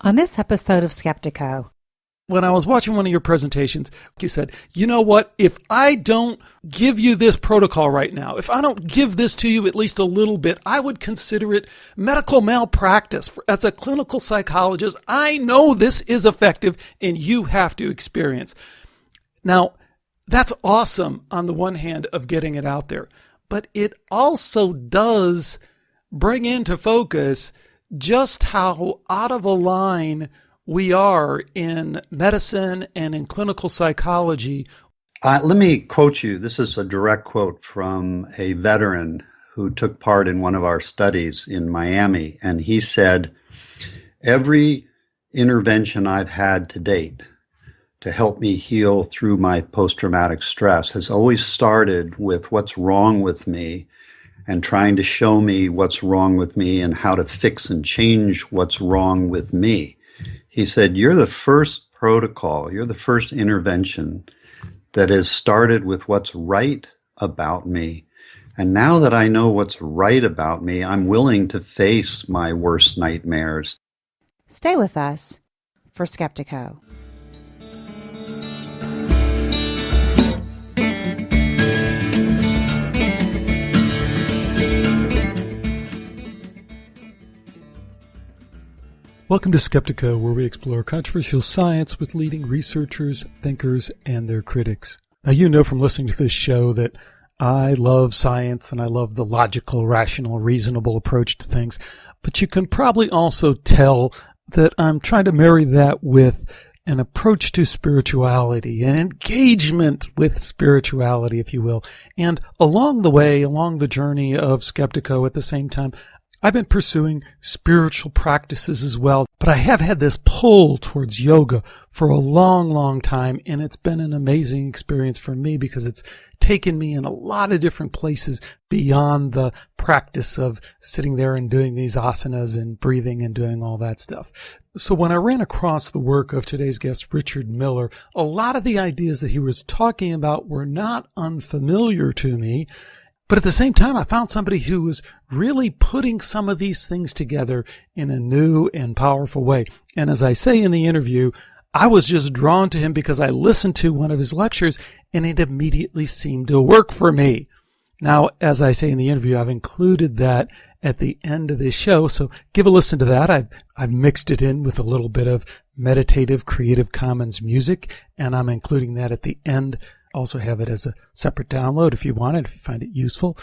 On this episode of Skeptiko. When I was watching one of your presentations, you said, you know what, if I don't give you this protocol right now, if I don't give this to you at least a little bit, I would consider it medical malpractice. As a clinical psychologist, I know this is effective and you have to experience. Now, that's awesome on the one hand of getting it out there, but it also does bring into focus just how out of a line we are in medicine and in clinical psychology. Let me quote you. This is a direct quote from a veteran who took part in one of our studies in Miami. And he said, every intervention I've had to date to help me heal through my post-traumatic stress has always started with what's wrong with me and trying to show me what's wrong with me and how to fix and change what's wrong with me. He said, you're the first protocol, you're the first intervention that has started with what's right about me. And now that I know what's right about me, I'm willing to face my worst nightmares. Stay with us for Skeptiko. Welcome to Skeptiko, where we explore controversial science with leading researchers, thinkers, and their critics. Now, you know from listening to this show that I love science and I love the logical, rational, reasonable approach to things, but you can probably also tell that I'm trying to marry that with an approach to spirituality, an engagement with spirituality, if you will. And along the way, along the journey of Skeptiko at the same time, I've been pursuing spiritual practices as well, but I have had this pull towards yoga for a long, long time, and it's been an amazing experience for me because it's taken me in a lot of different places beyond the practice of sitting there and doing these asanas and breathing and doing all that stuff. So when I ran across the work of today's guest, Richard Miller, a lot of the ideas that he was talking about were not unfamiliar to me. But at the same time, I found somebody who was really putting some of these things together in a new and powerful way. And as I say in the interview, I was just drawn to him because I listened to one of his lectures and it immediately seemed to work for me. Now, as I say in the interview, I've included that at the end of this show, so give a listen to that. I've mixed it in with a little bit of meditative Creative Commons music, and I'm including that at the end. Also have it as a separate download if you want it, if you find it useful.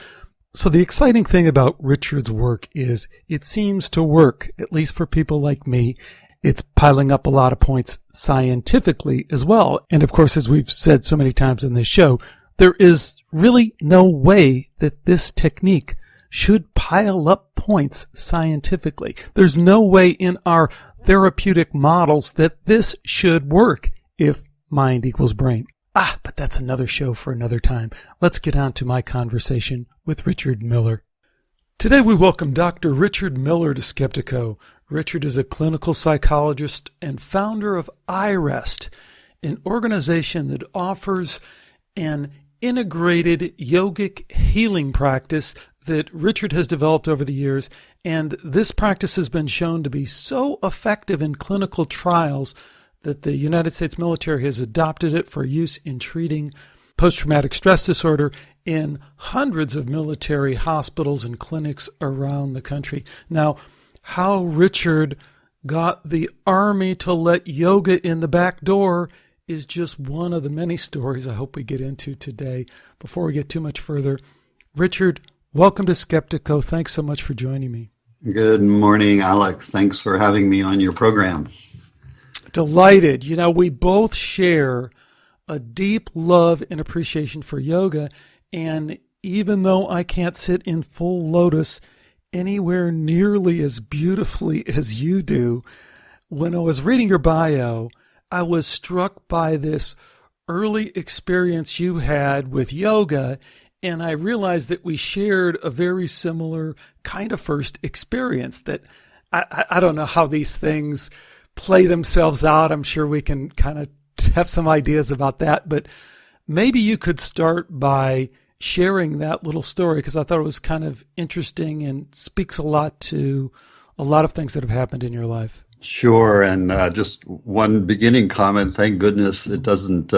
So the exciting thing about Richard's work is it seems to work, at least for people like me. It's piling up a lot of points scientifically as well. And of course, as we've said so many times in this show, there is really no way that this technique should pile up points scientifically. There's no way in our therapeutic models that this should work if mind equals brain. But that's another show for another time. Let's get on to my conversation with Richard Miller. Today we welcome Dr. Richard Miller to Skeptiko. Richard is a clinical psychologist and founder of iRest, an organization that offers an integrated yogic healing practice that Richard has developed over the years. And this practice has been shown to be so effective in clinical trials that the United States military has adopted it for use in treating post-traumatic stress disorder in hundreds of military hospitals and clinics around the country. Now, how Richard got the Army to let yoga in the back door is just one of the many stories I hope we get into today. Before we get too much further, Richard, welcome to Skeptiko. Thanks so much for joining me. Good morning, Alex. Thanks for having me on your program. Delighted. You know, we both share a deep love and appreciation for yoga. And even though I can't sit in full lotus anywhere nearly as beautifully as you do, when I was reading your bio, I was struck by this early experience you had with yoga. And I realized that we shared a very similar kind of first experience that I don't know how these things play themselves out. I'm sure we can kind of have some ideas about that, but maybe you could start by sharing that little story because I thought it was kind of interesting and speaks a lot to a lot of things that have happened in your life. Sure. And just one beginning comment. Thank goodness it doesn't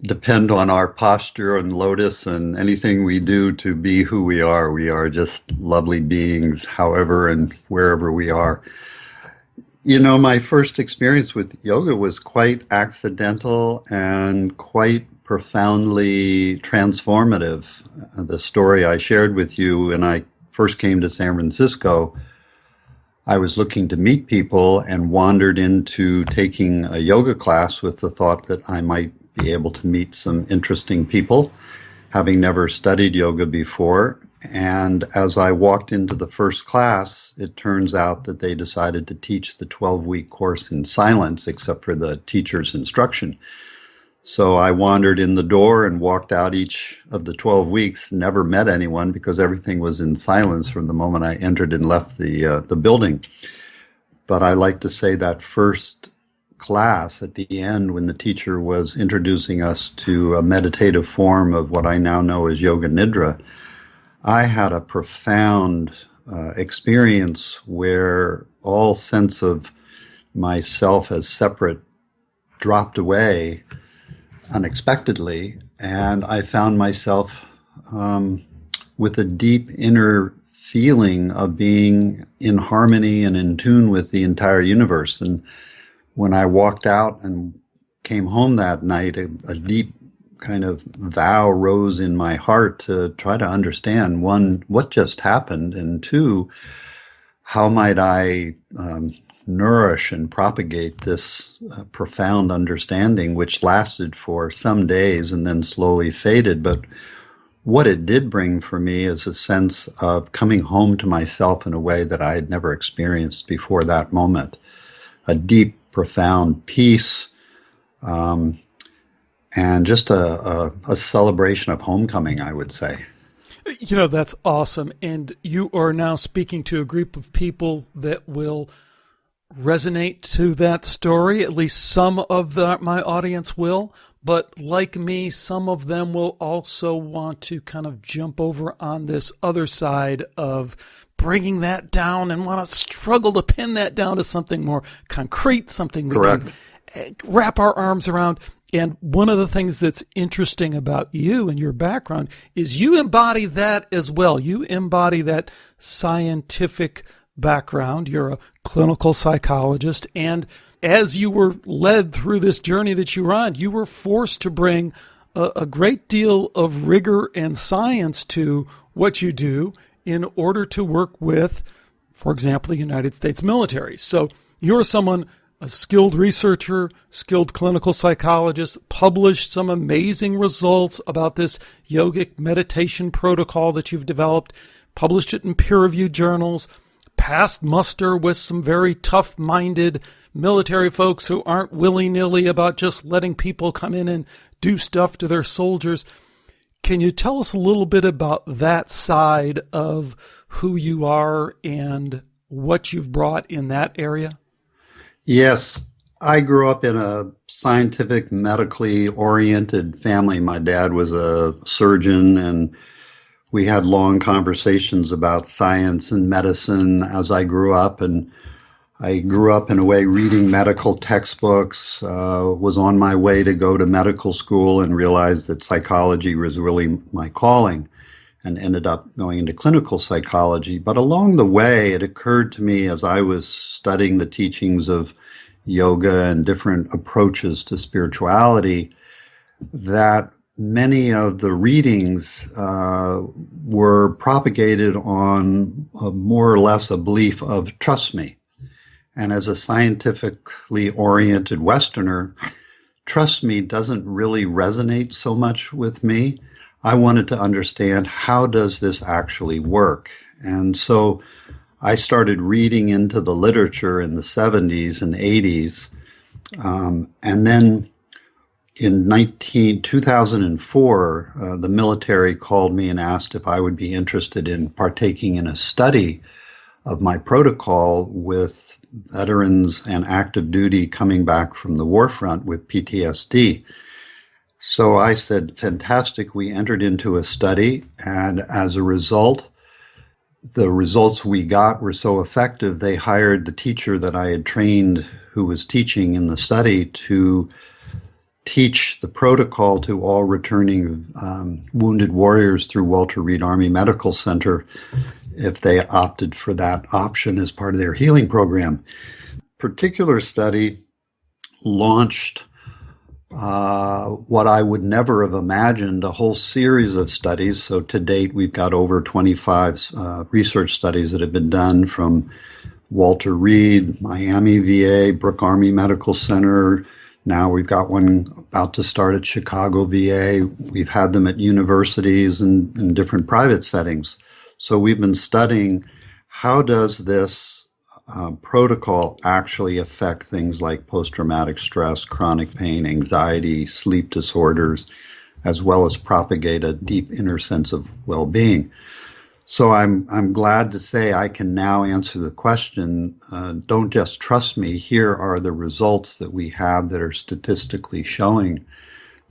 depend on our posture and lotus and anything we do to be who we are. We are just lovely beings, however and wherever we are. My first experience with yoga was quite accidental and quite profoundly transformative. The story I shared with you when I first came to San Francisco, I was looking to meet people and wandered into taking a yoga class with the thought that I might be able to meet some interesting people, having never studied yoga before. And as I walked into the first class, it turns out that they decided to teach the 12-week course in silence, except for the teacher's instruction. So I wandered in the door and walked out each of the 12 weeks, never met anyone because everything was in silence from the moment I entered and left the building. But I like to say that first class at the end, when the teacher was introducing us to a meditative form of what I now know as Yoga Nidra, I had a profound experience where all sense of myself as separate dropped away unexpectedly, and I found myself with a deep inner feeling of being in harmony and in tune with the entire universe. And when I walked out and came home that night, a deep kind of vow rose in my heart to try to understand, one, what just happened, and two, how might I nourish and propagate this profound understanding, which lasted for some days and then slowly faded. But what it did bring for me is a sense of coming home to myself in a way that I had never experienced before that moment. A deep, profound peace, and just a celebration of homecoming, I would say. That's awesome. And you are now speaking to a group of people that will resonate to that story. At least some of my audience will. But like me, some of them will also want to kind of jump over on this other side of bringing that down and want to struggle to pin that down to something more concrete, something we Correct. can wrap our arms around. And one of the things that's interesting about you and your background is you embody that as well. You embody that scientific background. You're a clinical psychologist. And as you were led through this journey that you were on, you were forced to bring a great deal of rigor and science to what you do in order to work with, for example, the United States military. So you're someone, a skilled researcher, skilled clinical psychologist, published some amazing results about this yogic meditation protocol that you've developed, published it in peer-reviewed journals, passed muster with some very tough-minded military folks who aren't willy-nilly about just letting people come in and do stuff to their soldiers. Can you tell us a little bit about that side of who you are and what you've brought in that area? Yes, I grew up in a scientific, medically oriented family. My dad was a surgeon, and we had long conversations about science and medicine as I grew up. And I grew up in a way reading medical textbooks, was on my way to go to medical school and realized that psychology was really my calling, and ended up going into clinical psychology. But along the way, it occurred to me as I was studying the teachings of yoga and different approaches to spirituality that many of the readings were propagated on more or less a belief of trust me. And as a scientifically oriented Westerner, trust me doesn't really resonate so much with me. I wanted to understand, how does this actually work? And so I started reading into the literature in the 70s and 80s. And then in 2004, the military called me and asked if I would be interested in partaking in a study of my protocol with veterans and active duty coming back from the war front with PTSD. So I said, fantastic. We entered into a study, and as a result, the results we got were so effective, they hired the teacher that I had trained who was teaching in the study to teach the protocol to all returning wounded warriors through Walter Reed Army Medical Center if they opted for that option as part of their healing program. Particular study launched what I would never have imagined, a whole series of studies. So to date, we've got over 25 research studies that have been done from Walter Reed, Miami VA, Brooke Army Medical Center. Now we've got one about to start at Chicago VA. We've had them at universities and in different private settings. So we've been studying how does this protocol actually affect things like post-traumatic stress, chronic pain, anxiety, sleep disorders, as well as propagate a deep inner sense of well-being. So I'm glad to say I can now answer the question, don't just trust me, here are the results that we have that are statistically showing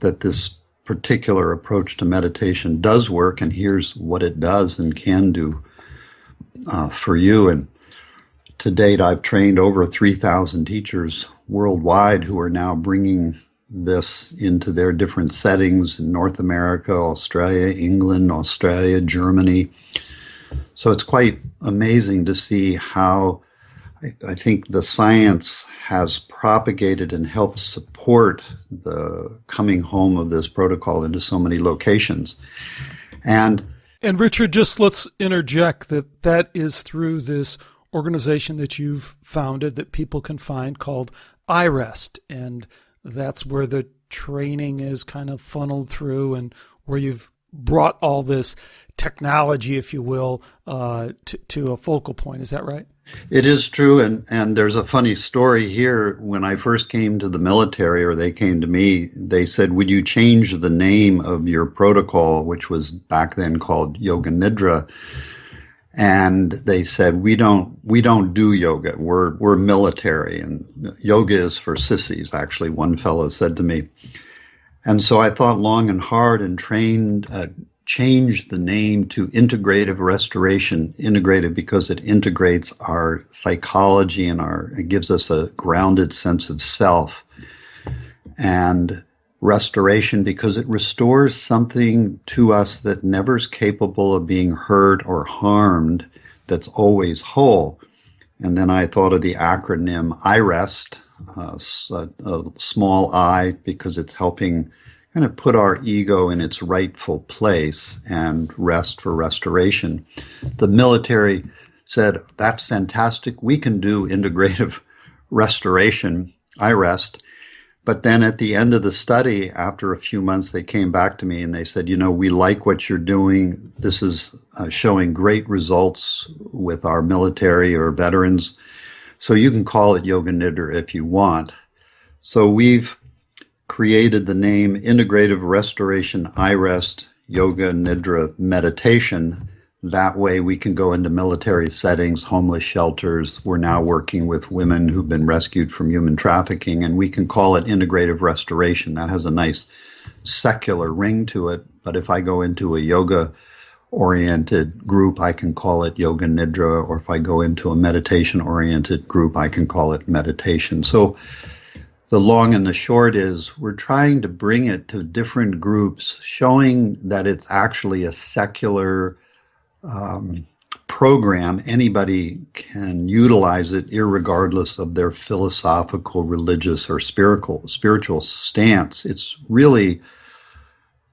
that this particular approach to meditation does work, and here's what it does and can do for you. And to date, I've trained over 3,000 teachers worldwide who are now bringing this into their different settings in North America, Australia, England, Australia, Germany. So it's quite amazing to see how I think the science has propagated and helped support the coming home of this protocol into so many locations. And Richard, just let's interject that is through this organization that you've founded that people can find called iRest, and that's where the training is kind of funneled through and where you've brought all this technology, if you will, to a focal point. Is that right? It is true, and there's a funny story here. When I first came to the military, or they came to me, they said, would you change the name of your protocol, which was back then called Yoga Nidra? And they said, we don't do yoga. We're military, and yoga is for sissies, actually, one fellow said to me. And so I thought long and hard and changed the name to Integrative Restoration. Integrative because it integrates our psychology and it gives us a grounded sense of self. And restoration because it restores something to us that never is capable of being hurt or harmed, that's always whole. And then I thought of the acronym IREST, a small I, because it's helping kind of put our ego in its rightful place, and rest for restoration. The military said, that's fantastic. We can do integrative restoration, IREST. But then at the end of the study, after a few months, they came back to me and they said, we like what you're doing. This is showing great results with our military or veterans. So you can call it Yoga Nidra if you want. So we've created the name Integrative Restoration iRest Yoga Nidra Meditation. That way we can go into military settings, homeless shelters. We're now working with women who've been rescued from human trafficking, and we can call it integrative restoration. That has a nice secular ring to it. But if I go into a yoga-oriented group, I can call it Yoga Nidra. Or if I go into a meditation-oriented group, I can call it meditation. So the long and the short is we're trying to bring it to different groups, showing that it's actually a secular program. Anybody can utilize it irregardless of their philosophical, religious, or spiritual stance. It's really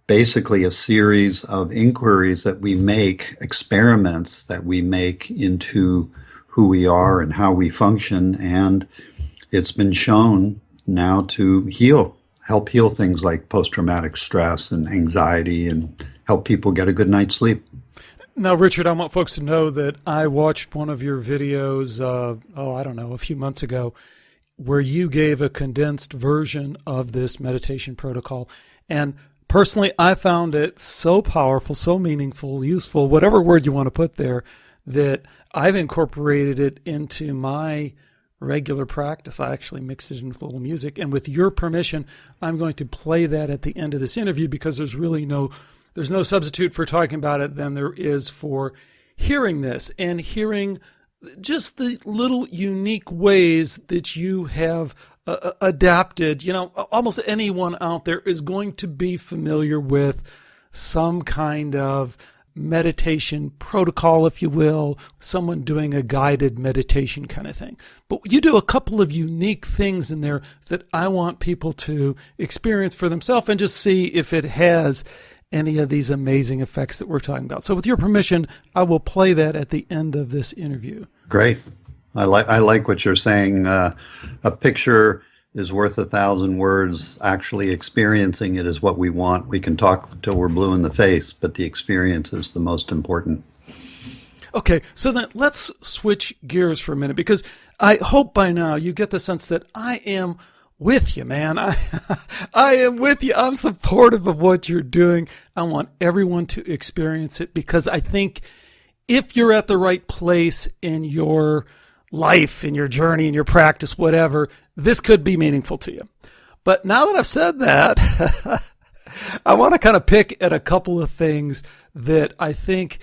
basically a series of inquiries that we make, experiments that we make into who we are and how we function, and it's been shown now to help heal things like post-traumatic stress and anxiety, and help people get a good night's sleep. Now, Richard, I want folks to know that I watched one of your videos, a few months ago, where you gave a condensed version of this meditation protocol. And personally, I found it so powerful, so meaningful, useful, whatever word you want to put there, that I've incorporated it into my regular practice. I actually mixed it in with a little music. And with your permission, I'm going to play that at the end of this interview, because there's no substitute for talking about it than there is for hearing this and hearing just the little unique ways that you have adapted. You know, almost anyone out there is going to be familiar with some kind of meditation protocol, if you will, someone doing a guided meditation kind of thing. But you do a couple of unique things in there that I want people to experience for themselves and just see if it has any of these amazing effects that we're talking about. So with your permission, I will play that at the end of this interview. Great. I like what you're saying. A picture is worth 1,000 words. Actually experiencing it is what we want. We can talk till we're blue in the face, but the experience is the most important. Okay, so then let's switch gears for a minute, because I hope by now you get the sense that I am with you, man. I am with you. I'm supportive of what you're doing. I want everyone to experience it, because I think if you're at the right place in your life, in your journey, in your practice, whatever, this could be meaningful to you. But now that I've said that, I want to kind of pick at a couple of things that I think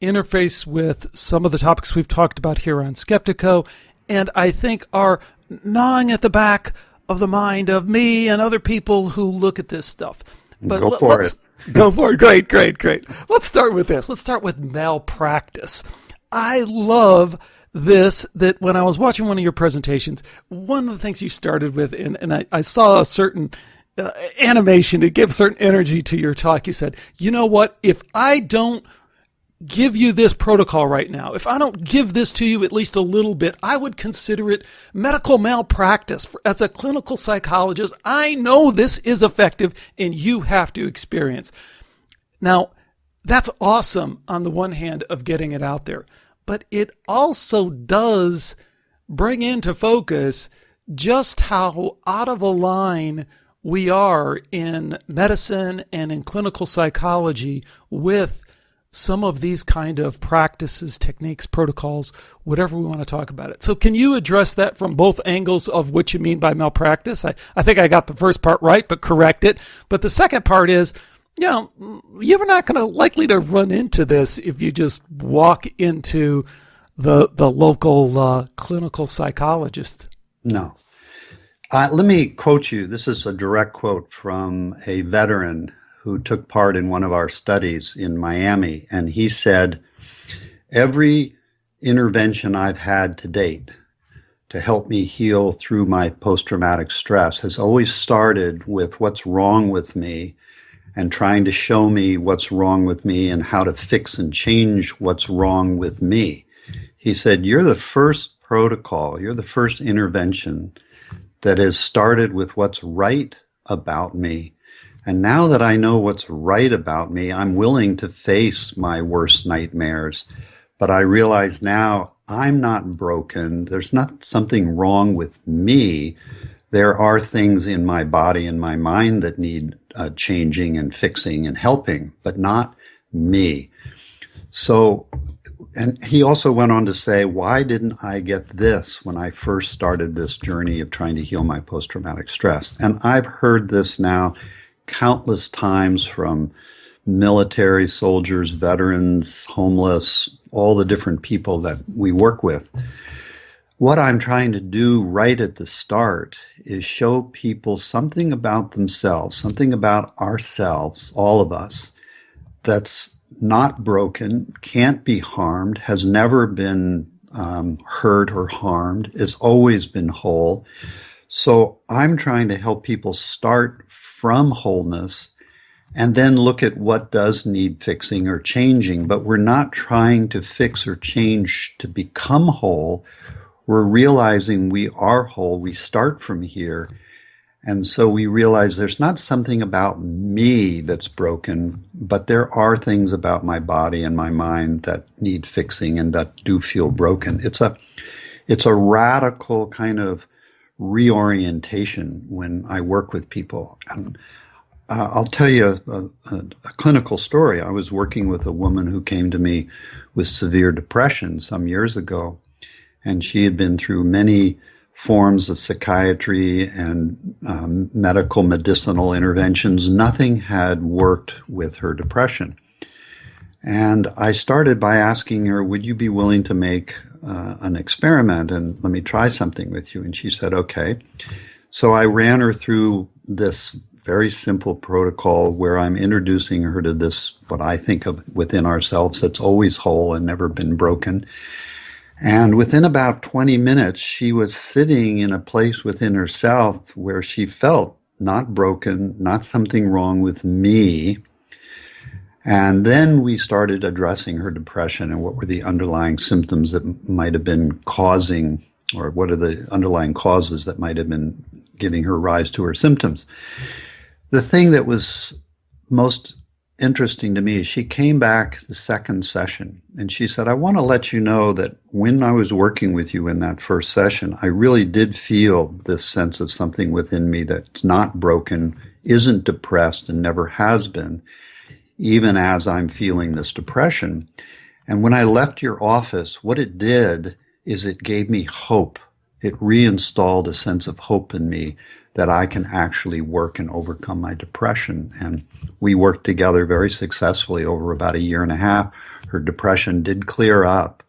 interface with some of the topics we've talked about here on Skeptiko, and I think are gnawing at the back of the mind of me and other people who look at this stuff. But Go for it. Go for it. Great. Let's start with this. Let's start with malpractice. I love this, that when I was watching one of your presentations, one of the things you started with, and I saw a certain animation to give certain energy to your talk. You said, you know what, if I don't give you this protocol right now, if I don't give this to you at least a little bit, I would consider it medical malpractice. As a clinical psychologist, I know this is effective and you have to experience. Now, that's awesome on the one hand of getting it out there, but it also does bring into focus just how out of a line we are in medicine and in clinical psychology with some of these kind of practices, techniques, protocols, whatever we want to talk about it. So can you address that from both angles of what you mean by malpractice? I think I got the first part right, but correct it. But the second part is, you know, you're not going to likely to run into this if you just walk into the local clinical psychologist. No. Let me quote you. This is a direct quote from a veteran who took part in one of our studies in Miami. And he said, every intervention I've had to date to help me heal through my post-traumatic stress has always started with what's wrong with me and trying to show me what's wrong with me and how to fix and change what's wrong with me. He said, you're the first protocol, you're the first intervention that has started with what's right about me. And now that I know what's right about me, I'm willing to face my worst nightmares. But I realize now I'm not broken. There's not something wrong with me. There are things in my body and my mind that need changing and fixing and helping, but not me. So, and he also went on to say, why didn't I get this when I first started this journey of trying to heal my post-traumatic stress? And I've heard this now countless times from military soldiers, veterans, homeless, all the different people that we work with. What I'm trying to do right at the start is show people something about themselves, something about ourselves, all of us, that's not broken, can't be harmed, has never been hurt or harmed, has always been whole. So I'm trying to help people start from wholeness and then look at what does need fixing or changing. But we're not trying to fix or change to become whole. We're realizing we are whole. We start from here. And so we realize there's not something about me that's broken, but there are things about my body and my mind that need fixing and that do feel broken. It's a radical kind of reorientation when I work with people. And I'll tell you a clinical story. I was working with a woman who came to me with severe depression some years ago, and she had been through many forms of psychiatry and medicinal interventions. Nothing had worked with her depression. And I started by asking her, would you be willing to make an experiment and let me try something with you? And she said, okay. So I ran her through this very simple protocol where I'm introducing her to this, what I think of within ourselves that's always whole and never been broken. And within about 20 minutes, she was sitting in a place within herself where she felt not broken, not something wrong with me. And then we started addressing her depression and what were the underlying symptoms that might have been causing, or what are the underlying causes that might have been giving her rise to her symptoms. The thing that was most interesting to me is she came back the second session and she said, I want to let you know that when I was working with you in that first session, I really did feel this sense of something within me that's not broken, isn't depressed, and never has been, even as I'm feeling this depression. And when I left your office, what it did is it gave me hope. It reinstalled a sense of hope in me that I can actually work and overcome my depression. And we worked together very successfully over about a year and a half. Her depression did clear up,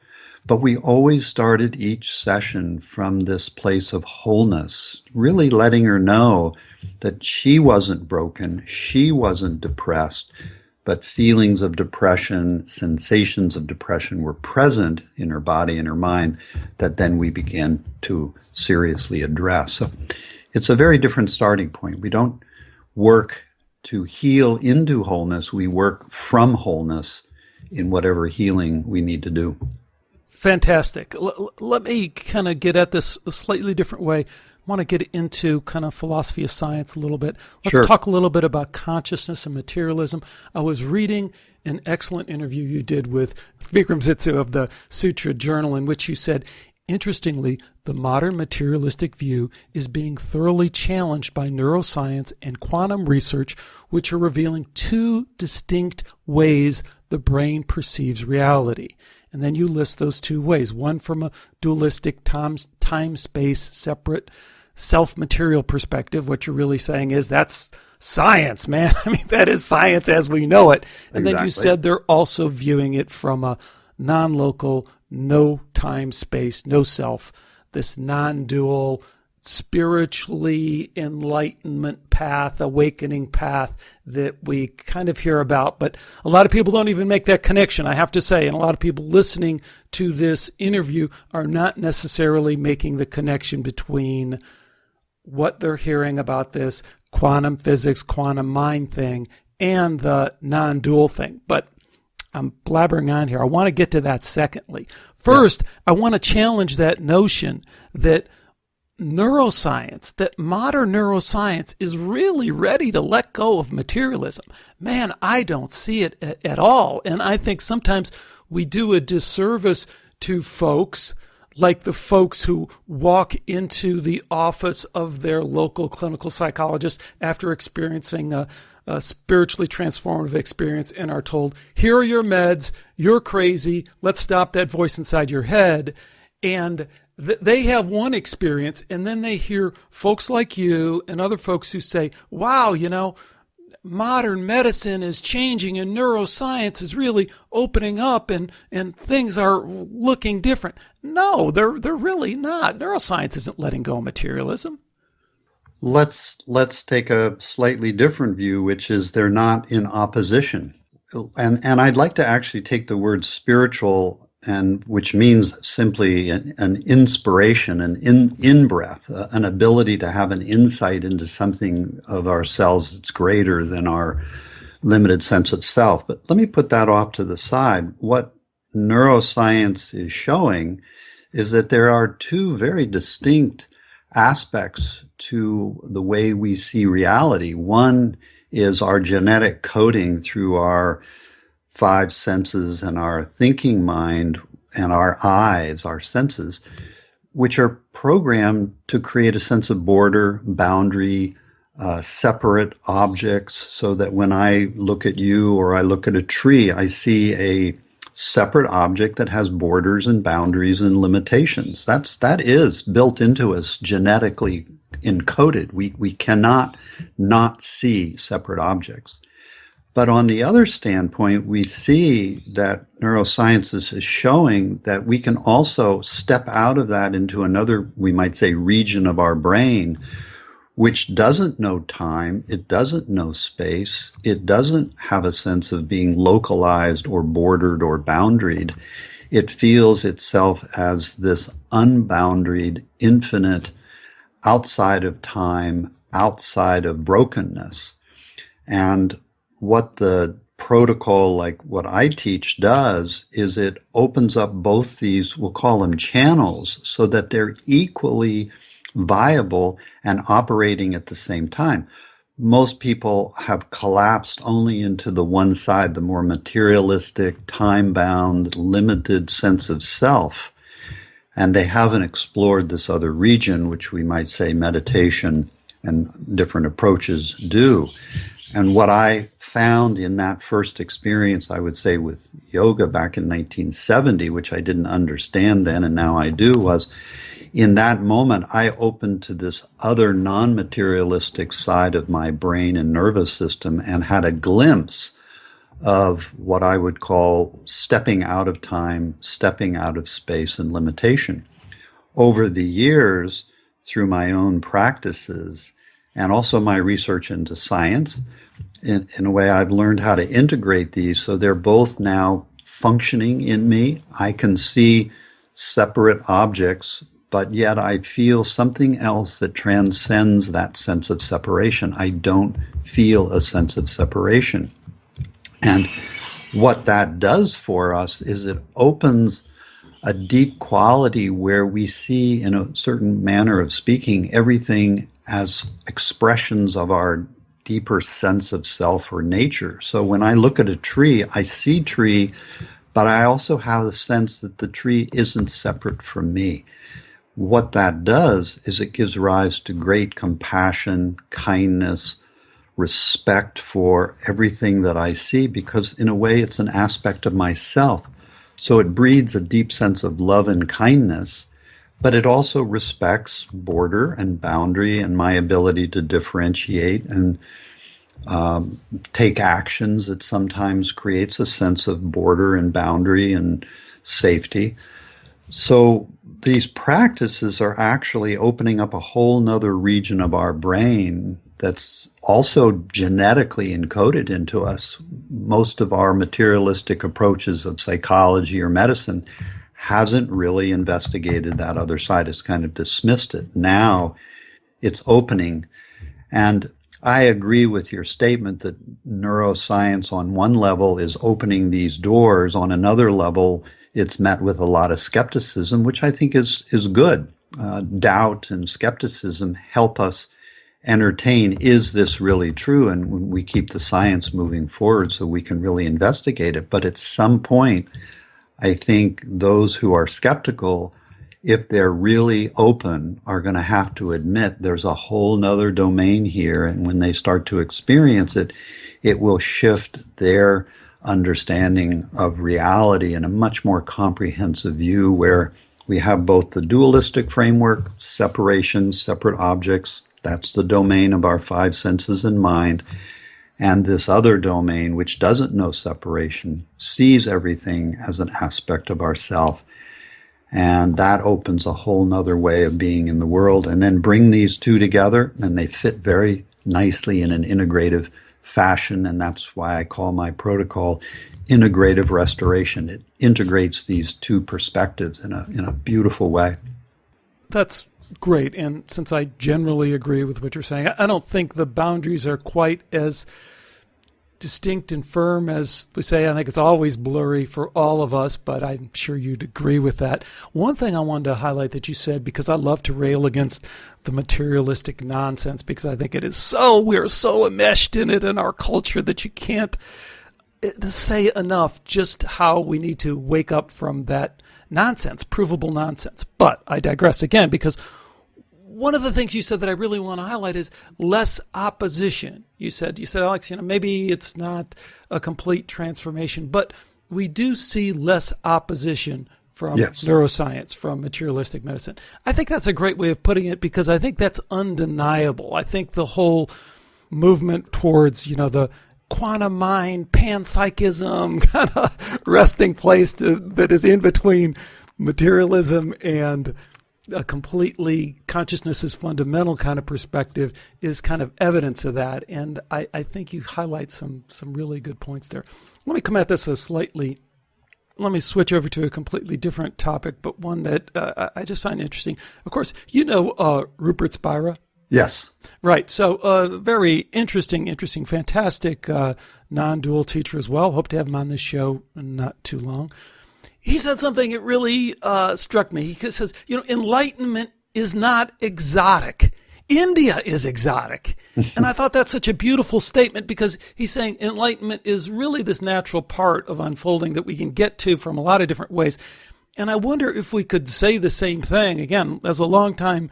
but we always started each session from this place of wholeness, really letting her know that she wasn't broken, she wasn't depressed, but feelings of depression, sensations of depression were present in her body and her mind that then we began to seriously address. So it's a very different starting point. We don't work to heal into wholeness. We work from wholeness in whatever healing we need to do. Fantastic. Let me kind of get at this a slightly different way. I want to get into kind of philosophy of science a little bit. Let's talk a little bit about consciousness and materialism. I was reading an excellent interview you did with Vikram Zitsu of the Sutra Journal, in which you said, interestingly, the modern materialistic view is being thoroughly challenged by neuroscience and quantum research, which are revealing two distinct ways the brain perceives reality. And then you list those two ways, one from a dualistic time-space separate self-material perspective. What you're really saying is that's science, man. I mean, that is science as we know it. And then you said they're also viewing it from a non-local, no time, space, no self, this non-dual, spiritually enlightenment path, awakening path that we kind of hear about. But a lot of people don't even make that connection, I have to say. And a lot of people listening to this interview are not necessarily making the connection between what they're hearing about this quantum physics, quantum mind thing, and the non-dual thing. But I'm blabbering on here. I want to get to that secondly. First, I want to challenge that notion that neuroscience, that modern neuroscience is really ready to let go of materialism. Man, I don't see it at all. And I think sometimes we do a disservice to folks like the folks who walk into the office of their local clinical psychologist after experiencing a spiritually transformative experience and are told, here are your meds, you're crazy, let's stop that voice inside your head. And they have one experience, and then they hear folks like you and other folks who say, wow, you know, modern medicine is changing and neuroscience is really opening up and things are looking different. No, they're really not. Neuroscience isn't letting go of materialism. Let's take a slightly different view, which is they're not in opposition. And I'd like to actually take the word spiritual, and which means simply an inspiration, an in-breath, an ability to have an insight into something of ourselves that's greater than our limited sense of self. But let me put that off to the side. What neuroscience is showing is that there are two very distinct aspects to the way we see reality. One is our genetic coding through our five senses and our thinking mind and our eyes, our senses, which are programmed to create a sense of border, boundary, separate objects, so that when I look at you or I look at a tree, I see a separate object that has borders and boundaries and limitations. That is built into us, genetically encoded. We cannot not see separate objects. But on the other standpoint, we see that neuroscience is showing that we can also step out of that into another, we might say, region of our brain, which doesn't know time, it doesn't know space, it doesn't have a sense of being localized or bordered or boundaried. It feels itself as this unboundaried, infinite, outside of time, outside of brokenness. And what the protocol, like what I teach, does is it opens up both these, we'll call them channels, so that they're equally viable and operating at the same time. Most people have collapsed only into the one side, the more materialistic, time-bound, limited sense of self, and they haven't explored this other region, which we might say meditation and different approaches do. And what I found in that first experience, I would say, with yoga back in 1970, which I didn't understand then and now I do, was in that moment, I opened to this other non-materialistic side of my brain and nervous system and had a glimpse of what I would call stepping out of time, stepping out of space and limitation. Over the years, through my own practices and also my research into science, in a way, I've learned how to integrate these so they're both now functioning in me. I can see separate objects, but yet I feel something else that transcends that sense of separation. I don't feel a sense of separation. And what that does for us is it opens a deep quality where we see, in a certain manner of speaking, everything as expressions of our deeper sense of self or nature. So when I look at a tree, I see tree, but I also have the sense that the tree isn't separate from me. What that does is it gives rise to great compassion, kindness, respect for everything that I see, because in a way it's an aspect of myself. So it breeds a deep sense of love and kindness, but it also respects border and boundary and my ability to differentiate and take actions. It sometimes creates a sense of border and boundary and safety. So these practices are actually opening up a whole nother region of our brain that's also genetically encoded into us. Most of our materialistic approaches of psychology or medicine hasn't really investigated that other side. It's kind of dismissed it. Now it's opening. And I agree with your statement that neuroscience on one level is opening these doors. On another level, it's met with a lot of skepticism, which I think is good. Doubt and skepticism help us entertain, is this really true? And we keep the science moving forward so we can really investigate it. But at some point, I think those who are skeptical, if they're really open, are going to have to admit there's a whole nother domain here. And when they start to experience it, it will shift their understanding of reality in a much more comprehensive view, where we have both the dualistic framework, separation, separate objects. That's the domain of our five senses and mind. And this other domain, which doesn't know separation, sees everything as an aspect of ourself. And that opens a whole nother way of being in the world. And then bring these two together, and they fit very nicely in an integrative fashion. And that's why I call my protocol integrative restoration. It integrates these two perspectives in a beautiful way. That's great. And since I generally agree with what you're saying, I don't think the boundaries are quite as distinct and firm as we say. I think it's always blurry for all of us, but I'm sure you'd agree with that. One thing I wanted to highlight that you said, because I love to rail against the materialistic nonsense, because I think it is we're so enmeshed in it in our culture that you can't say enough just how we need to wake up from that nonsense, provable nonsense. But I digress again, because one of the things you said that I really want to highlight is less opposition. You said, Alex, maybe it's not a complete transformation, but we do see less opposition from neuroscience, from materialistic medicine. I think that's a great way of putting it, because I think that's undeniable. I think the whole movement towards, the quantum mind, panpsychism kind of resting place that is in between materialism and a completely consciousness is fundamental kind of perspective is kind of evidence of that. And I think you highlight some really good points there. Let me come at this let me switch over to a completely different topic, but one that I just find interesting. Of course, you know Rupert Spira? Yes. Right. So very interesting, fantastic non-dual teacher as well. Hope to have him on this show in not too long. He said something that really struck me. He says, enlightenment is not exotic. India is exotic. And I thought that's such a beautiful statement because he's saying enlightenment is really this natural part of unfolding that we can get to from a lot of different ways. And I wonder if we could say the same thing, again, as a longtime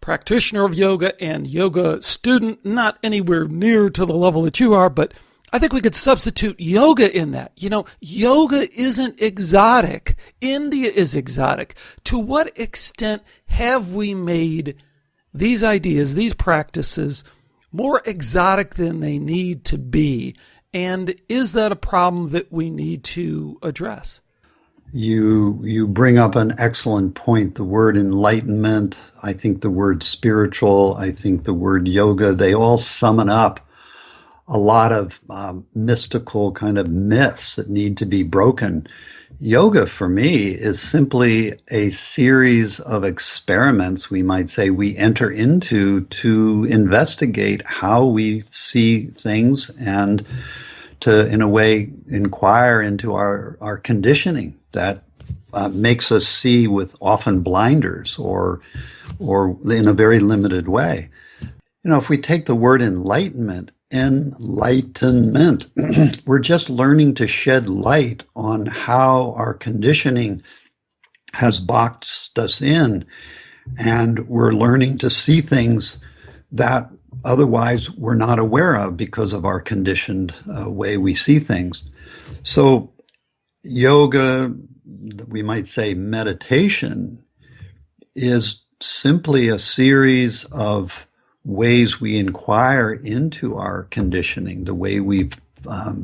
practitioner of yoga and yoga student, not anywhere near to the level that you are, but I think we could substitute yoga in that. Yoga isn't exotic. India is exotic. To what extent have we made these ideas, these practices, more exotic than they need to be? And is that a problem that we need to address? You bring up an excellent point. The word enlightenment, I think the word spiritual, I think the word yoga, they all summon up a lot of mystical kind of myths that need to be broken. Yoga, for me, is simply a series of experiments, we might say, we enter into to investigate how we see things and to, in a way, inquire into our conditioning that makes us see with often blinders or in a very limited way. If we take the word enlightenment, we're just learning to shed light on how our conditioning has boxed us in, and we're learning to see things that otherwise we're not aware of because of our conditioned way we see things. So yoga, we might say meditation, is simply a series of ways we inquire into our conditioning, the way we've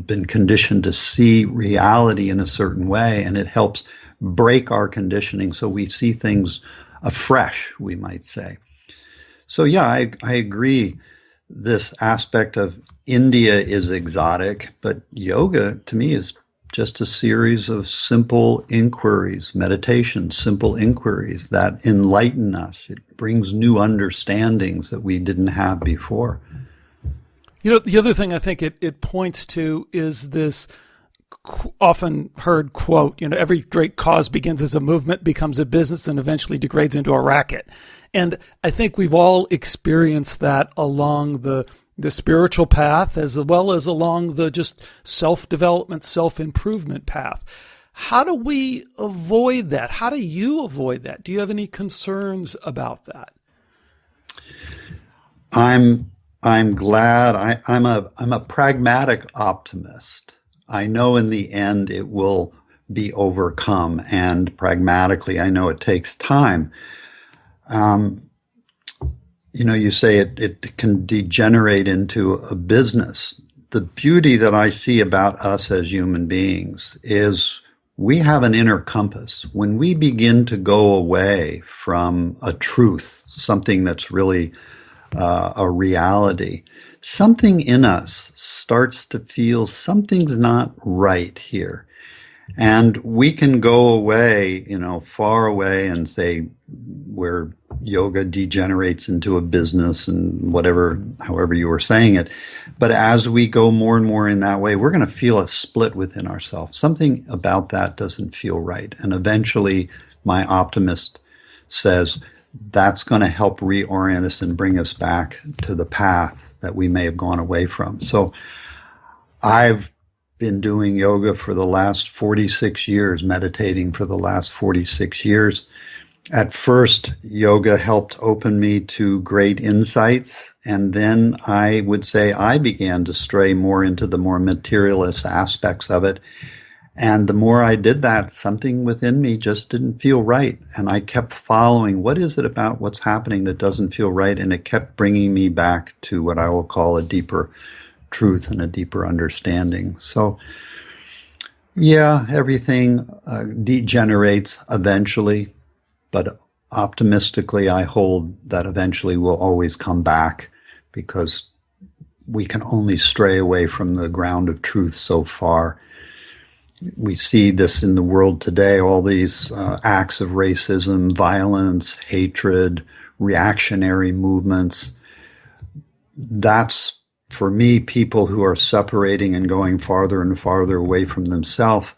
been conditioned to see reality in a certain way, and it helps break our conditioning so we see things afresh, we might say. So yeah, I agree. This aspect of India is exotic, but yoga to me is just a series of simple inquiries, meditation, simple inquiries that enlighten us. It brings new understandings that we didn't have before. The other thing I think it points to is this often heard quote, every great cause begins as a movement, becomes a business, and eventually degrades into a racket. And I think we've all experienced that along the spiritual path as well as along the just self-development, self-improvement path. How do we avoid that? How do you avoid that? Do you have any concerns about that? I'm glad. I'm a pragmatic optimist. I know in the end it will be overcome, and pragmatically, I know it takes time. You say it can degenerate into a business. The beauty that I see about us as human beings is we have an inner compass. When we begin to go away from a truth, something that's really a reality, something in us starts to feel something's not right here. And we can go away, far away and say where yoga degenerates into a business and however you were saying it. But as we go more and more in that way, we're going to feel a split within ourselves. Something about that doesn't feel right. And eventually my optimist says that's going to help reorient us and bring us back to the path that we may have gone away from. So I've been doing yoga for the last 46 years, meditating for the last 46 years. At first, yoga helped open me to great insights, and then I would say I began to stray more into the more materialist aspects of it. And the more I did that, something within me just didn't feel right. And I kept following, what is it about what's happening that doesn't feel right? And it kept bringing me back to what I will call a deeper truth and a deeper understanding. So, yeah, everything degenerates eventually, but optimistically, I hold that eventually we'll always come back, because we can only stray away from the ground of truth so far. We see this in the world today, all these acts of racism, violence, hatred, reactionary movements. That's, for me, people who are separating and going farther and farther away from themselves.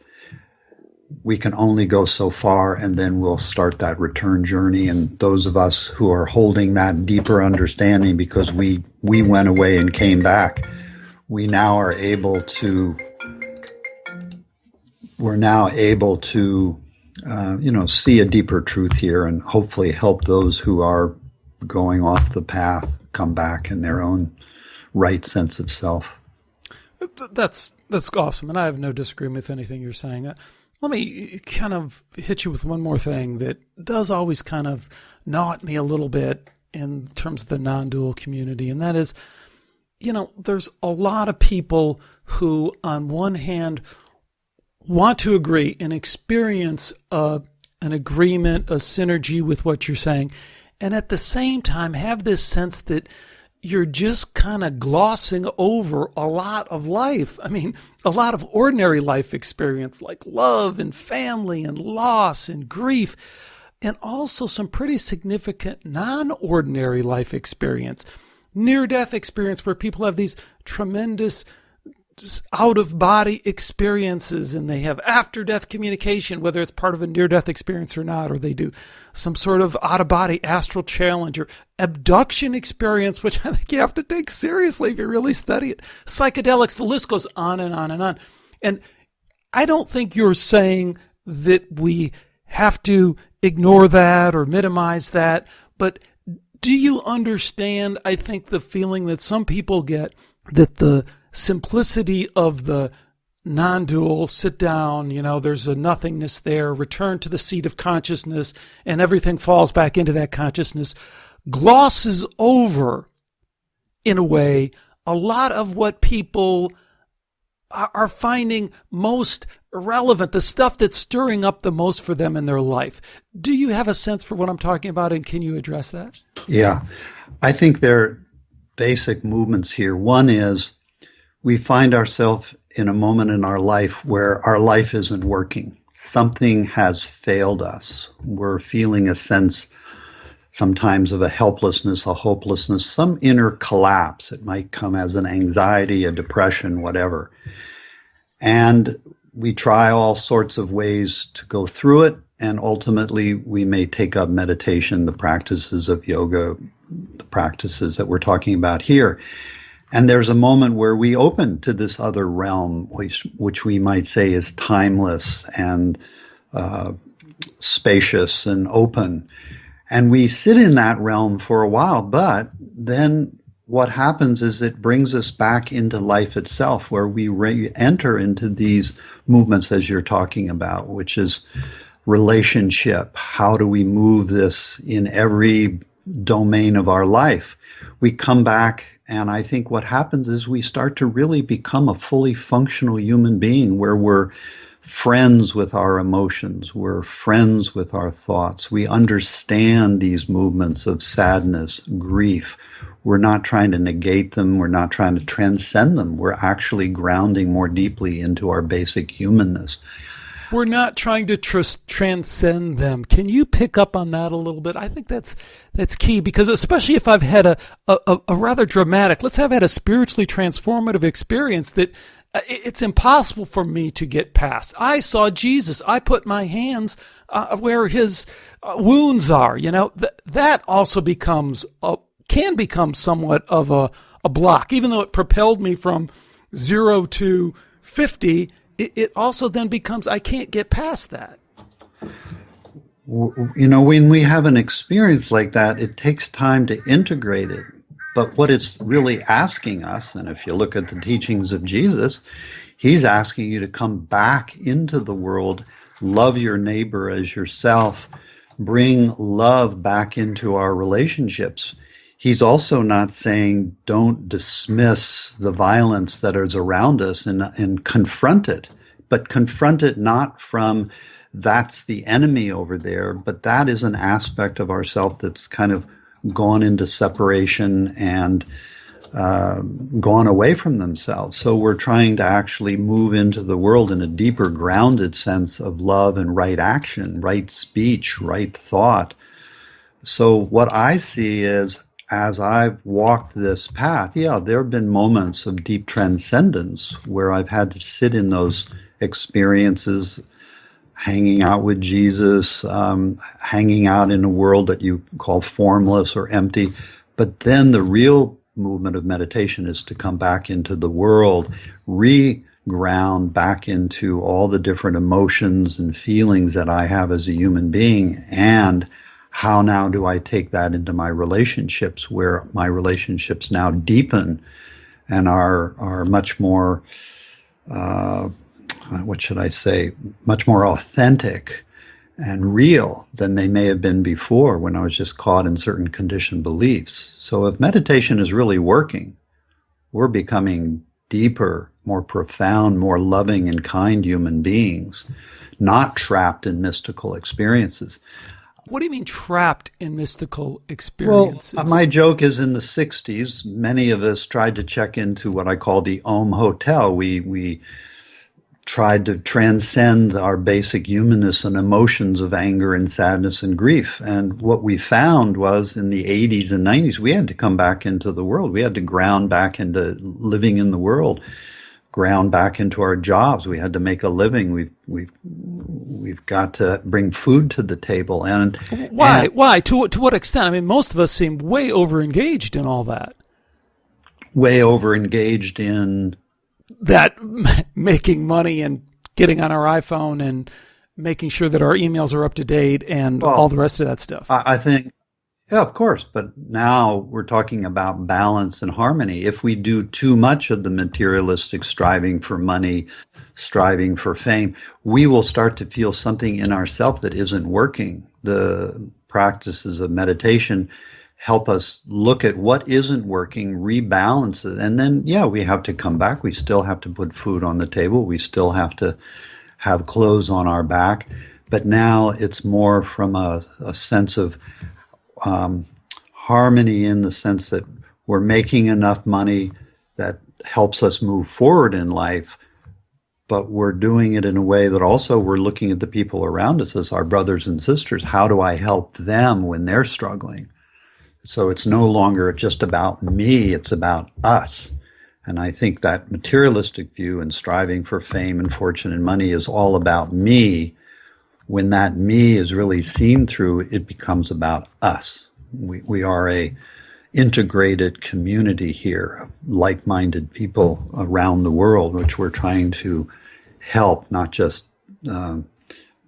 We can only go so far, and then we'll start that return journey. And those of us who are holding that deeper understanding, because we went away and came back, we're now able to see a deeper truth here, and hopefully help those who are going off the path come back in their own right sense of self. That's awesome, and I have no disagreement with anything you're saying. Let me kind of hit you with one more thing that does always kind of gnaw at me a little bit in terms of the non-dual community, and that is, there's a lot of people who, on one hand, want to agree and experience an agreement, a synergy with what you're saying, and at the same time have this sense that you're just kind of glossing over a lot of life. I mean, a lot of ordinary life experience, like love and family and loss and grief, and also some pretty significant non-ordinary life experience, near-death experience, where people have these tremendous just out-of-body experiences, and they have after-death communication, whether it's part of a near-death experience or not, or they do some sort of out-of-body astral challenge or abduction experience, which I think you have to take seriously if you really study it. Psychedelics, the list goes on and on and on. And I don't think you're saying that we have to ignore that or minimize that, but do you understand, I think, the feeling that some people get that the simplicity of the non-dual, sit down, there's a nothingness there, return to the seat of consciousness, and everything falls back into that consciousness, glosses over, in a way, a lot of what people are finding most relevant, the stuff that's stirring up the most for them in their life. Do you have a sense for what I'm talking about, and can you address that? Yeah, I think there are basic movements here. One is, we find ourselves in a moment in our life where our life isn't working. Something has failed us. We're feeling a sense sometimes of a helplessness, a hopelessness, some inner collapse. It might come as an anxiety, a depression, whatever. And we try all sorts of ways to go through it. And ultimately, we may take up meditation, the practices of yoga, the practices that we're talking about here. And there's a moment where we open to this other realm, which we might say is timeless and spacious and open. And we sit in that realm for a while, but then what happens is it brings us back into life itself, where we enter into these movements, as you're talking about, which is relationship. How do we move this in every domain of our life? We come back, and I think what happens is we start to really become a fully functional human being, where we're friends with our emotions, we're friends with our thoughts. We understand these movements of sadness, grief. We're not trying to negate them. We're not trying to transcend them. We're actually grounding more deeply into our basic humanness. We're not trying to transcend them. Can you pick up on that a little bit? I think that's key, because especially if I've had a rather dramatic, let's have had a spiritually transformative experience that it's impossible for me to get past. I saw Jesus. I put my hands where his wounds are. That also can become somewhat of a block, even though it propelled me from 0 to 50. It also then becomes, I can't get past that. When we have an experience like that, it takes time to integrate it. But what it's really asking us, and if you look at the teachings of Jesus, he's asking you to come back into the world, love your neighbor as yourself, bring love back into our relationships. he's also not saying don't dismiss the violence that is around us and confront it, but confront it not from that's the enemy over there, but that is an aspect of ourself that's kind of gone into separation and gone away from themselves. So we're trying to actually move into the world in a deeper, grounded sense of love and right action, right speech, right thought. So what I see is, as I've walked this path, yeah, there have been moments of deep transcendence where I've had to sit in those experiences, hanging out with Jesus, hanging out in a world that you call formless or empty. But then the real movement of meditation is to come back into the world, re-ground back into all the different emotions and feelings that I have as a human being, and how now do I take that into my relationships, where my relationships now deepen and are much more, what should I say, much more authentic and real than they may have been before when I was just caught in certain conditioned beliefs. So if meditation is really working, we're becoming deeper, more profound, more loving and kind human beings, not trapped in mystical experiences. What do you mean trapped in mystical experiences? Well, my joke is in the 60s, many of us tried to check into what I call the Om Hotel. We tried to transcend our basic humanness and emotions of anger and sadness and grief. And what we found was in the 80s and 90s, we had to come back into the world. We had to ground back into living in the world, ground back into our jobs. We had to make a living. We've got to bring food to the table. And why? Why? To what extent? I mean, most of us seem way over-engaged in all that. Way over-engaged in that making money and getting on our iPhone and making sure that our emails are up to date and all the rest of that stuff. I think, yeah, of course. But now we're talking about balance and harmony. If we do too much of the materialistic striving for money, striving for fame, we will start to feel something in ourselves that isn't working. The practices of meditation help us look at what isn't working, rebalance it. And then, yeah, we have to come back. We still have to put food on the table. We still have to have clothes on our back. But now it's more from a sense of harmony, in the sense that we're making enough money that helps us move forward in life. But we're doing it in a way that also we're looking at the people around us as our brothers and sisters. How do I help them when they're struggling? So it's no longer just about me, it's about us. And I think that materialistic view and striving for fame and fortune and money is all about me. When that me is really seen through, it becomes about us. We are a integrated community here of like-minded people around the world, which we're trying to help, not just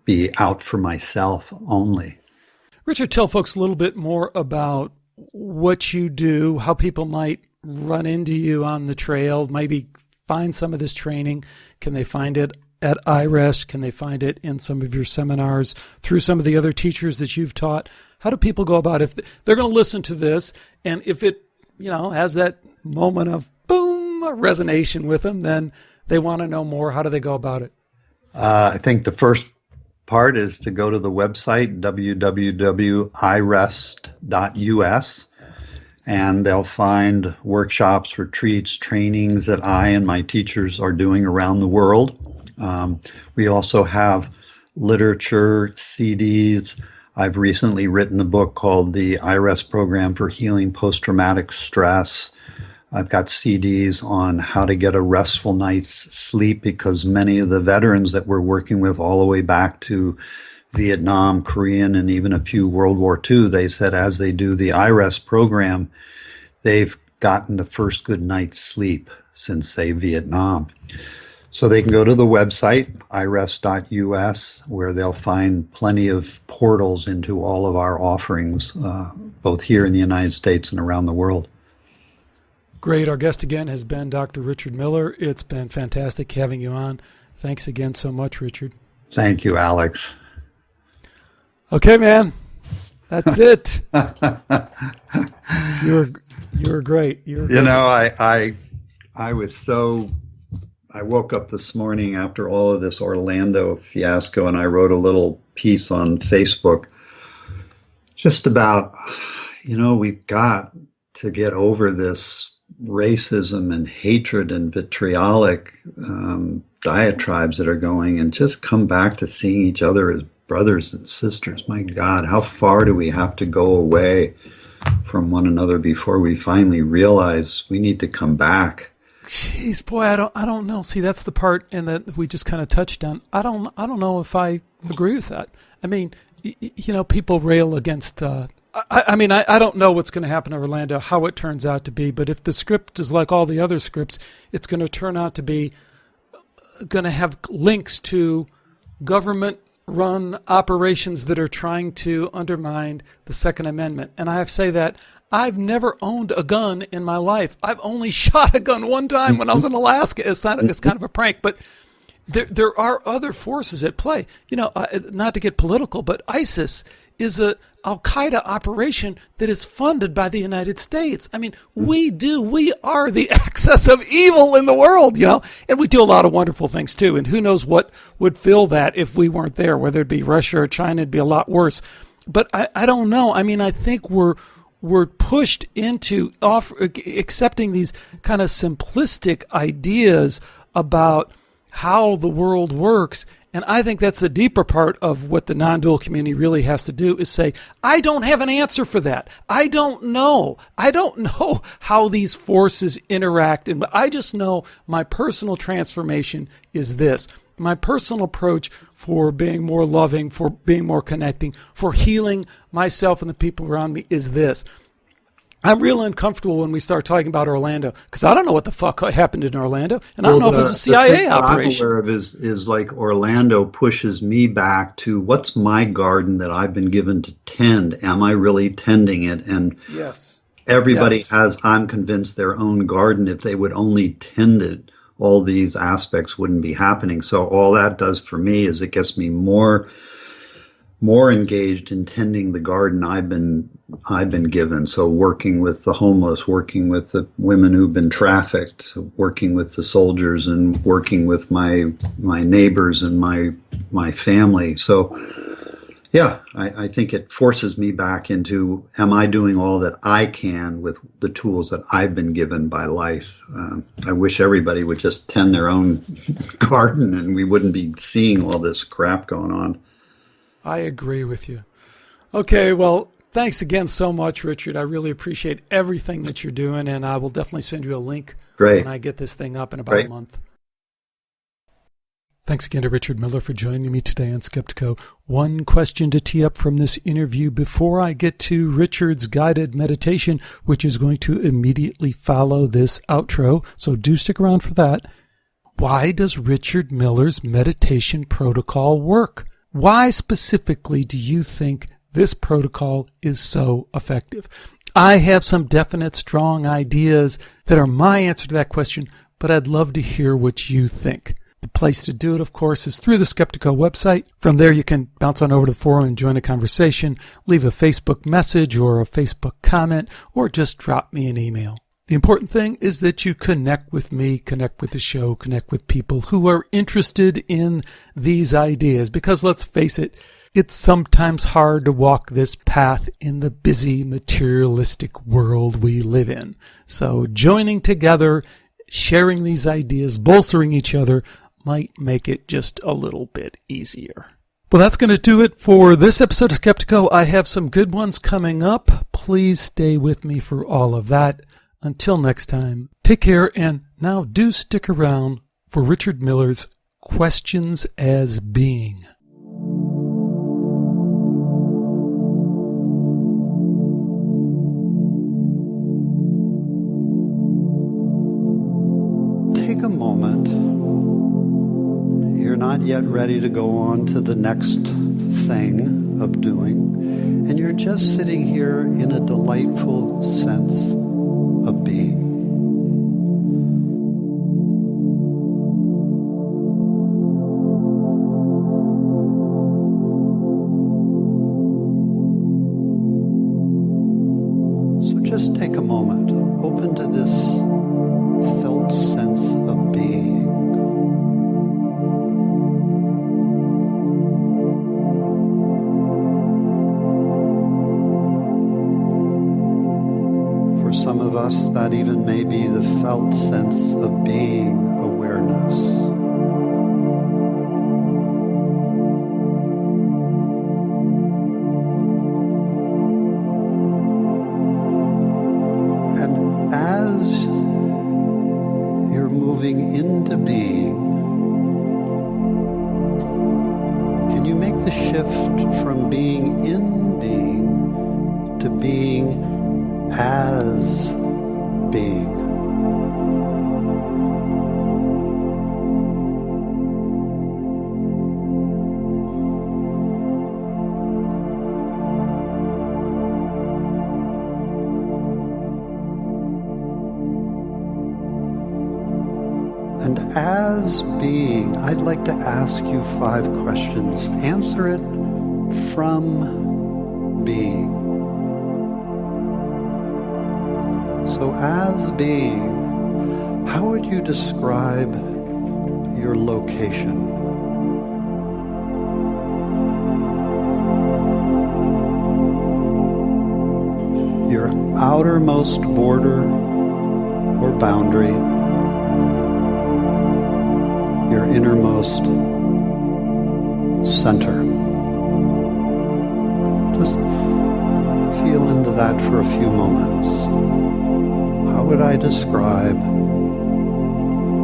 be out for myself only. Richard, tell folks a little bit more about what you do, how people might run into you on the trail, maybe find some of this training. Can they find it at iRest? Can they find it in some of your seminars, through some of the other teachers that you've taught? How do people go about it? If they're going to listen to this, and if it, has that moment of boom, a resonation with them, then they want to know more. How do they go about it? I think the first part is to go to the website, www.irest.us, and they'll find workshops, retreats, trainings that I and my teachers are doing around the world. We also have literature, CDs. I've recently written a book called the IREST Program for Healing Post-Traumatic Stress. I've got CDs on how to get a restful night's sleep, because many of the veterans that we're working with all the way back to Vietnam, Korean, and even a few World War II, they said as they do the IREST program, they've gotten the first good night's sleep since, say, Vietnam. So they can go to the website, irest.us, where they'll find plenty of portals into all of our offerings, both here in the United States and around the world. Great. Our guest again has been Dr. Richard Miller. It's been fantastic having you on. Thanks again so much, Richard. Thank you, Alex. Okay, man. That's it. You're great. You know, I was so, I woke up this morning after all of this Orlando fiasco, and I wrote a little piece on Facebook just about, we've got to get over this racism and hatred and vitriolic diatribes that are going, and just come back to seeing each other as brothers and sisters. My God, how far do we have to go away from one another before we finally realize we need to come back? Jeez, boy, I don't know. See, that's the part, and that we just kind of touched on. I don't know if I agree with that. I mean, people rail against. I don't know what's going to happen in Orlando, how it turns out to be. But if the script is like all the other scripts, it's going to turn out to be going to have links to government-run operations that are trying to undermine the Second Amendment. And I have to say that I've never owned a gun in my life. I've only shot a gun one time when I was in Alaska. It's kind of a prank, but there are other forces at play. Not to get political, but ISIS is a Al-Qaeda operation that is funded by the United States. I mean, we are the excess of evil in the world, and we do a lot of wonderful things too. And who knows what would fill that if we weren't there, whether it be Russia or China, it'd be a lot worse. But I don't know. I mean, I think we're pushed into accepting these kind of simplistic ideas about how the world works. And I think that's the deeper part of what the non-dual community really has to do, is say, I don't have an answer for that. I don't know how these forces interact. And I just know my personal transformation is this. My personal approach for being more loving, for being more connecting, for healing myself and the people around me is this. I'm real uncomfortable when we start talking about Orlando, because I don't know what the fuck happened in Orlando, and I don't know if it was a CIA operation. What I'm aware of is like Orlando pushes me back to, what's my garden that I've been given to tend? Am I really tending it? And yes, everybody has, I'm convinced, their own garden. If they would only tend it, all these aspects wouldn't be happening. So all that does for me is it gets me more engaged in tending the garden I've been given. So working with the homeless, working with the women who've been trafficked, working with the soldiers, and working with my neighbors and my family. So yeah, I think it forces me back into, am I doing all that I can with the tools that I've been given by life? I wish everybody would just tend their own garden and we wouldn't be seeing all this crap going on. I agree with you. Okay, well, thanks again so much, Richard. I really appreciate everything that you're doing, and I will definitely send you a link when I get this thing up in about a month. Thanks again to Richard Miller for joining me today on Skeptiko. One question to tee up from this interview before I get to Richard's guided meditation, which is going to immediately follow this outro, so do stick around for that. Why does Richard Miller's meditation protocol work? Why specifically do you think this protocol is so effective? I have some definite, strong ideas that are my answer to that question, but I'd love to hear what you think. The place to do it, of course, is through the Skeptiko website. From there, you can bounce on over to the forum and join a conversation, leave a Facebook message or a Facebook comment, or just drop me an email. The important thing is that you connect with me, connect with the show, connect with people who are interested in these ideas. Because let's face it, it's sometimes hard to walk this path in the busy, materialistic world we live in. So joining together, sharing these ideas, bolstering each other might make it just a little bit easier. Well, that's going to do it for this episode of Skeptiko. I have some good ones coming up. Please stay with me for all of that. Until next time, take care, and now do stick around for Richard Miller's Questions as Being. Take a moment. You're not yet ready to go on to the next thing of doing, and you're just sitting here in a delightful sense of being. just take a moment, open to this felt sense of being. For some of us, that even may be the felt sense of being awareness. As you're moving into being, can you make the shift from being in being to being as being? And as being, I'd like to ask you 5 questions. Answer it from being. So as being, how would you describe your location? Your outermost border or boundary, your innermost center. Just feel into that for a few moments. How would I describe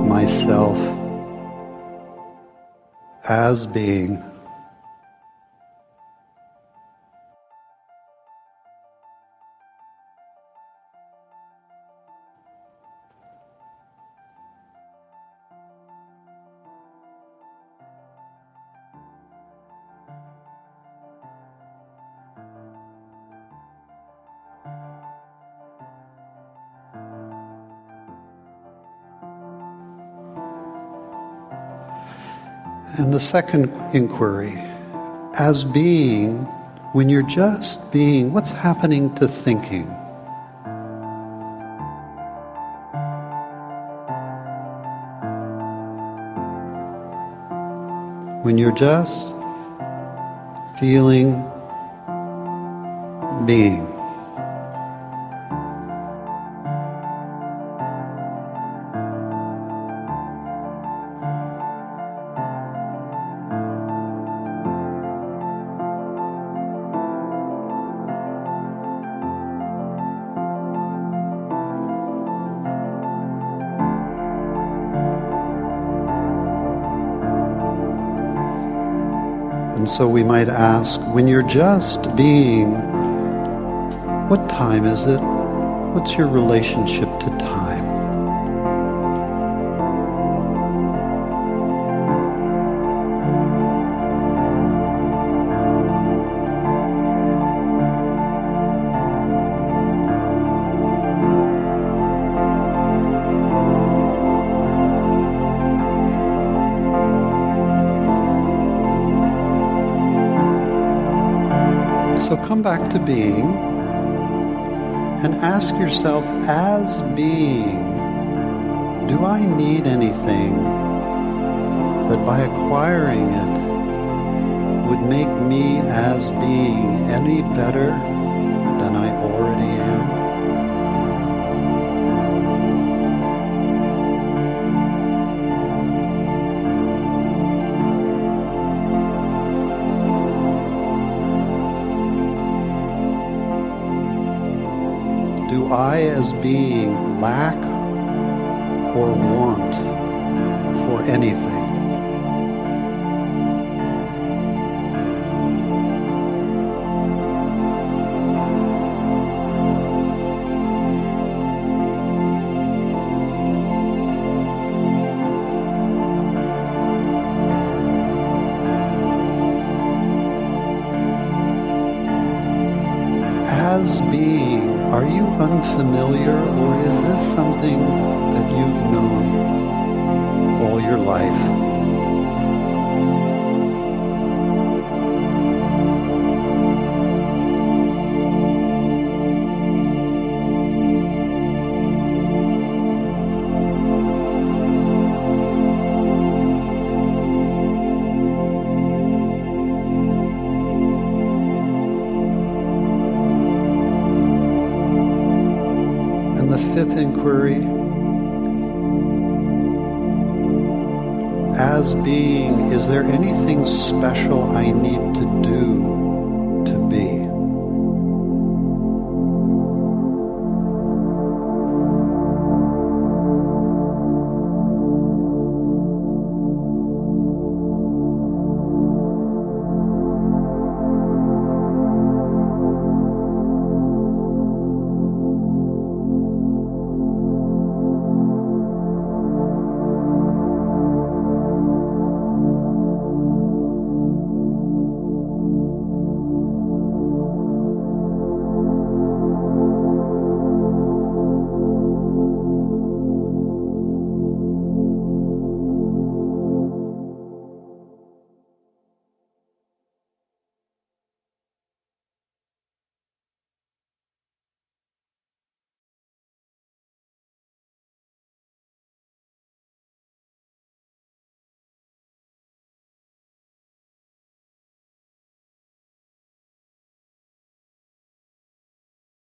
myself as being? And the second inquiry, as being, when you're just being, what's happening to thinking? When you're just feeling, being. And so we might ask, when you're just being, what time is it? What's your relationship to time? So come back to being and ask yourself, as being, do I need anything that by acquiring it would make me as being any better than I already am? Do I, as being, lack or want for anything? As being, are you unfamiliar, or is this something that you've known all your life? fifth inquiry, as being, is there anything special I need to